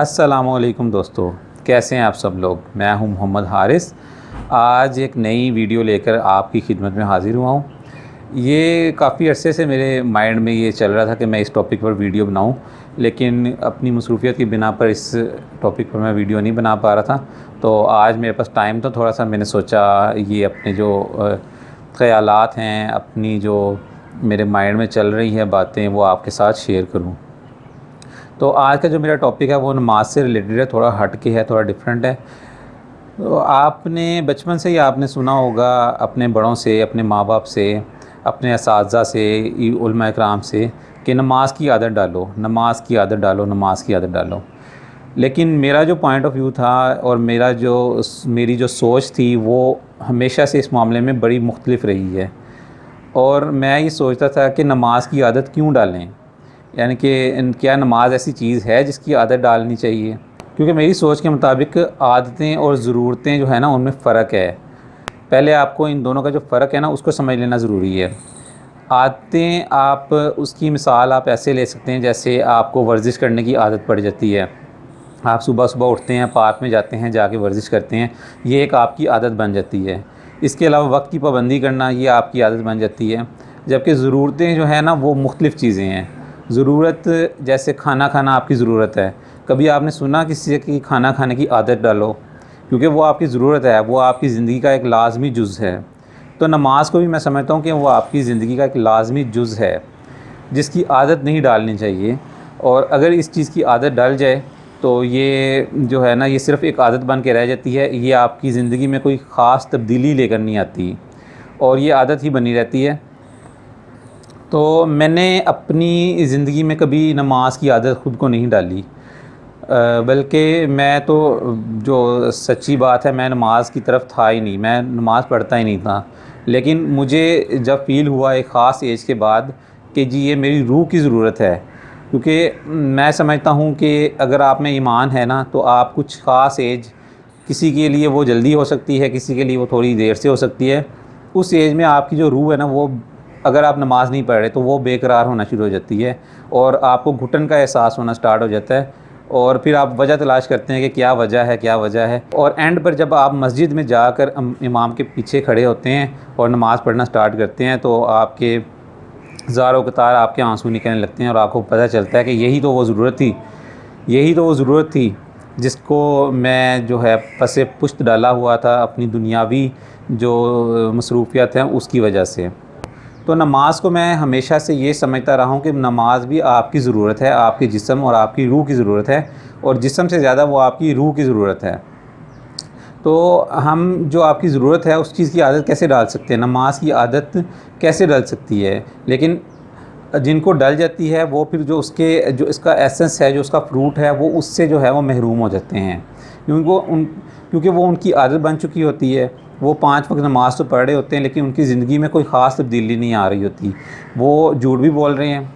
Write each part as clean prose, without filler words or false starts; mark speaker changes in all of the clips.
Speaker 1: अस्सलामुअलैकुम दोस्तों, कैसे हैं आप सब लोग। मैं हूं मोहम्मद हारिस। आज एक नई वीडियो लेकर आपकी खिदमत में हाज़िर हुआ हूं। ये काफ़ी अरसे से मेरे माइंड में ये चल रहा था कि मैं इस टॉपिक पर वीडियो बनाऊं, लेकिन अपनी मसरूफ़ियत की बिना पर इस टॉपिक पर मैं वीडियो नहीं बना पा रहा था। तो आज मेरे पास टाइम था थोड़ा सा, मैंने सोचा ये अपने जो ख़यालात हैं, अपनी जो मेरे माइंड में चल रही हैं बातें, वो आपके साथ शेयर करूँ। तो आज का जो मेरा टॉपिक है वो नमाज से रिलेटेड है, थोड़ा हट के है, थोड़ा डिफरेंट है। तो आपने बचपन से ही आपने सुना होगा अपने बड़ों से, अपने माँ बाप से, अपने असातिज़ा से, उलमा इकराम से कि नमाज की आदत डालो, नमाज की आदत डालो, नमाज की आदत डालो। लेकिन मेरा जो पॉइंट ऑफ व्यू था और मेरी जो सोच थी वो हमेशा से इस मामले में बड़ी मुख्तलिफ रही है। और मैं ये सोचता था कि नमाज की आदत क्यों डालें, यानी कि क्या नमाज ऐसी चीज़ है जिसकी आदत डालनी चाहिए। क्योंकि मेरी सोच के मुताबिक आदतें और ज़रूरतें जो है ना, उनमें फ़र्क है। पहले आपको इन दोनों का जो फ़र्क है ना, उसको समझ लेना ज़रूरी है। आदतें, आप उसकी मिसाल आप ऐसे ले सकते हैं जैसे आपको वर्जिश करने की आदत पड़ जाती है। आप सुबह सुबह उठते हैं, पार्क में जाते हैं, जाके वर्जिश करते हैं, ये एक आपकी आदत बन जाती है। इसके अलावा वक्त की पाबंदी करना, ये आपकी आदत बन जाती है। जबकि ज़रूरतें जो है ना, वो मुख्तलिफ़ चीज़ें हैं। ज़रूरत जैसे खाना खाना आपकी ज़रूरत है। कभी आपने सुना किसी से कि खाना खाने की आदत डालो? क्योंकि वो आपकी ज़रूरत है, वो आपकी ज़िंदगी का एक लाज़मी जुज़ है। तो नमाज को भी मैं समझता हूँ कि वो आपकी ज़िंदगी का एक लाज़मी जुज़ है जिसकी आदत नहीं डालनी चाहिए। और अगर इस चीज़ की आदत डल जाए तो ये जो है ना, ये सिर्फ़ एक आदत बन के रह जाती है। ये आपकी ज़िंदगी में कोई ख़ास तब्दीली लेकर नहीं आती और ये आदत ही बनी रहती है। तो मैंने अपनी ज़िंदगी में कभी नमाज की आदत ख़ुद को नहीं डाली, बल्कि मैं तो, जो सच्ची बात है, मैं नमाज की तरफ था ही नहीं, मैं नमाज़ पढ़ता ही नहीं था। लेकिन मुझे जब फ़ील हुआ एक ख़ास एज के बाद कि जी ये मेरी रूह की ज़रूरत है। क्योंकि मैं समझता हूँ कि अगर आप में ईमान है ना, तो आप कुछ ख़ास एज, किसी के लिए वो जल्दी हो सकती है, किसी के लिए वो थोड़ी देर से हो सकती है। उस एज में आपकी जो रूह है ना, वो, अगर आप नमाज़ नहीं पढ़ रहे तो वो बेकरार होना शुरू हो जाती है और आपको घुटन का एहसास होना स्टार्ट हो जाता है। और फिर आप वजह तलाश करते हैं कि क्या वजह है, क्या वजह है। और एंड पर जब आप मस्जिद में जाकर इमाम के पीछे खड़े होते हैं और नमाज़ पढ़ना स्टार्ट करते हैं, तो आपके ज़ारों कतार आपके आंसू निकलने लगते हैं और आपको पता चलता है कि यही तो वो ज़रूरत थी, यही तो वो ज़रूरत थी जिसको मैं जो है पसे पुश्त डाला हुआ था अपनी दुनियावी जो मसरूफ़ियत हैं उसकी वजह से। तो नमाज को मैं हमेशा से ये समझता रहा हूँ कि नमाज भी आपकी ज़रूरत है, आपके जिस्म और आपकी रूह की ज़रूरत है, और जिस्म से ज़्यादा वो आपकी रूह की ज़रूरत है। तो हम जो आपकी ज़रूरत है उस चीज़ की आदत कैसे डाल सकते हैं, नमाज की आदत कैसे डल सकती है। लेकिन जिनको डल जाती है वो फिर जो इसका एसेंस है, जो उसका फ्रूट है, वो उससे जो है वो महरूम हो जाते हैं। क्योंकि वो उनकी आदत बन चुकी होती है। वो 5 वक्त नमाज़ तो पढ़ रहे होते हैं, लेकिन उनकी ज़िंदगी में कोई ख़ास तब्दीली नहीं आ रही होती। वो झूठ भी बोल रहे हैं,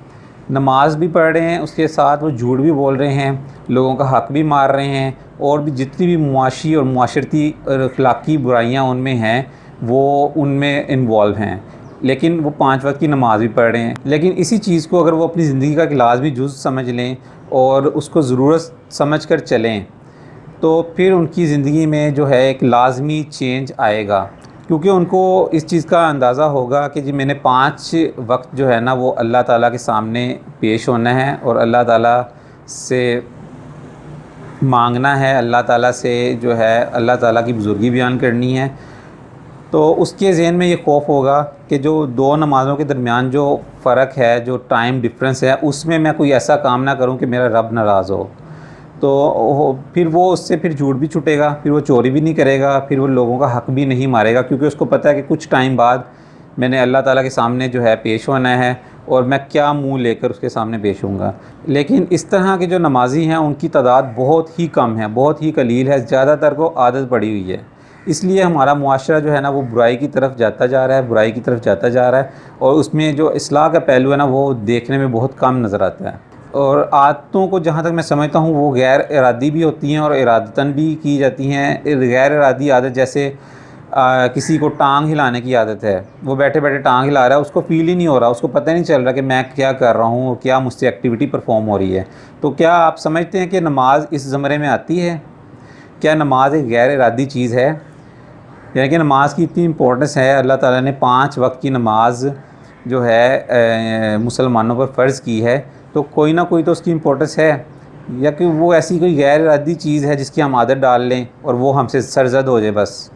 Speaker 1: नमाज़ भी पढ़ रहे हैं, उसके साथ वो झूठ भी बोल रहे हैं, लोगों का हक़ भी मार रहे हैं, और भी जितनी भी मुआशी और मुआशरती और अखलाक़ी बुराइयाँ उनमें हैं, वो उनमें इन्वॉल्व हैं। लेकिन वो 5 वक्त की नमाज़ भी पढ़ रहे हैं। लेकिन इसी चीज़ को अगर वो अपनी ज़िंदगी का एक लाज़मी जुज़ समझ लें और उसको ज़रूरत समझ कर चलें, तो फिर उनकी ज़िंदगी में जो है एक लाज़मी चेंज आएगा। क्योंकि उनको इस चीज़ का अंदाज़ा होगा कि जी मैंने 5 वक्त जो है ना, वो अल्लाह ताला के सामने पेश होना है और अल्लाह ताला से मांगना है, अल्लाह ताला से जो है अल्लाह ताला की बुज़ुर्गी बयान करनी है। तो उसके ज़हन में ये ख़ौफ़ होगा कि जो 2 नमाज़ों के दरमियान जो फ़र्क है, जो टाइम डिफरेंस है, उसमें मैं कोई ऐसा काम ना करूं कि मेरा रब नाराज़ हो। तो फिर वो उससे फिर झूठ भी छूटेगा, फिर वो चोरी भी नहीं करेगा, फिर वो लोगों का हक़ भी नहीं मारेगा, क्योंकि उसको पता है कि कुछ टाइम बाद मैंने अल्लाह ताला के सामने जो है पेश होना है और मैं क्या मुँह लेकर उसके सामने पेश होऊंगा। लेकिन इस तरह के जो नमाज़ी हैं उनकी तादाद बहुत ही कम है, बहुत ही कलील है। ज़्यादातर को आदत पड़ी हुई है। इसलिए हमारा मुआशरा जो है ना, वो बुराई की तरफ जाता जा रहा है, बुराई की तरफ जाता जा रहा है, और उसमें जो इस्लाह का पहलू है ना, वो देखने में बहुत कम नज़र आता है। और आदतों को जहाँ तक मैं समझता हूँ वो गैर इरादी भी होती हैं और इरादतन भी की जाती हैं। गैर इरादी आदत जैसे किसी को टांग हिलाने की आदत है, वो बैठे बैठे टांग हिला रहा है, उसको फील ही नहीं हो रहा, उसको पता ही नहीं चल रहा कि मैं क्या कर रहा हूँ और क्या मुझसे एक्टिविटी परफॉर्म हो रही है। तो क्या आप समझते हैं कि नमाज इस ज़मरे में आती है? क्या नमाज एक गैर इरादी चीज़ है? यानी कि नमाज की इतनी इम्पोर्टेंस है, अल्लाह ताला ने 5 वक्त की नमाज जो है मुसलमानों पर फ़र्ज़ की है, तो कोई ना कोई तो उसकी इम्पोर्टेंस है, या कि वो ऐसी कोई गैर इरादी चीज़ है जिसकी हम आदत डाल लें और वो हमसे सरजद हो जाए बस।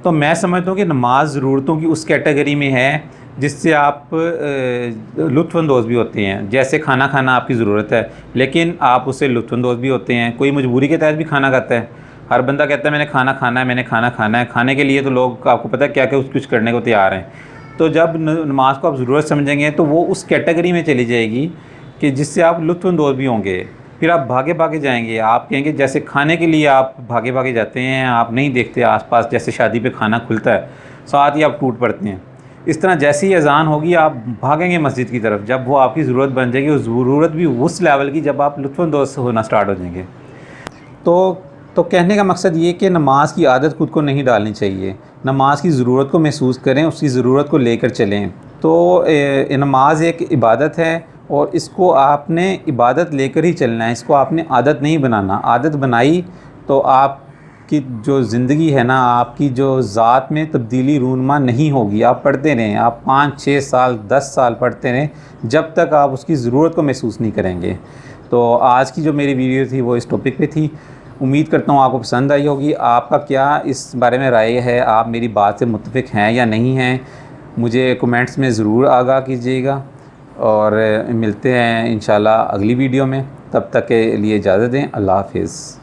Speaker 1: तो मैं समझता हूँ कि नमाज ज़रूरतों की उस कैटेगरी में है जिससे आप लुत्फ़अंदोज़ भी होते हैं। जैसे खाना खाना आपकी ज़रूरत है, लेकिन आप उससे लुत्फ़अंदोज़ भी होते हैं। कोई मजबूरी के तहत भी खाना खाता है। हर बंदा कहता है मैंने खाना खाना है, मैंने खाना खाना है। खाने के लिए तो लोग, आपको पता है क्या क्या कुछ करने को तैयार हैं। तो जब नमाज को आप ज़रूरत समझेंगे तो वो उस कैटेगरी में चली जाएगी कि जिससे आप लुत्फ़अंदोज़ भी होंगे। फिर आप भागे भागे जाएंगे, आप कहेंगे जैसे खाने के लिए आप भागे भागे जाते हैं, आप नहीं देखते आसपास, जैसे शादी पे खाना खुलता है साथ ही आप टूट पड़ते हैं। इस तरह जैसे ही अज़ान होगी आप भागेंगे मस्जिद की तरफ, जब वो आपकी ज़रूरत बन जाएगी, उस ज़रूरत भी उस लेवल की जब आप लुत्फ़अंदोज़ होना स्टार्ट हो जाएंगे। तो कहने का मकसद ये कि नमाज की आदत खुद को नहीं डालनी चाहिए। नमाज की ज़रूरत को महसूस करें, उसकी ज़रूरत को लेकर चलें। तो नमाज एक इबादत है और इसको आपने इबादत लेकर ही चलना है, इसको आपने आदत नहीं बनाना। आदत बनाई तो आपकी जो ज़िंदगी है ना, आपकी जो ज़ात में तब्दीली रूनमा नहीं होगी। आप पढ़ते रहें, आप 5-6 साल 10 साल पढ़ते रहें, जब तक आप उसकी ज़रूरत को महसूस नहीं करेंगे। तो आज की जो मेरी वीडियो थी वो इस टॉपिक पे थी। उम्मीद करता हूँ आपको पसंद आई होगी। आपका क्या इस बारे में राय है? आप मेरी बात से मुत्तफ़िक हैं या नहीं हैं? मुझे कमेंट्स में ज़रूर आगाह कीजिएगा और मिलते हैं इंशाल्लाह अगली वीडियो में। तब तक के लिए इजाज़त दें। अल्लाह हाफ़िज़।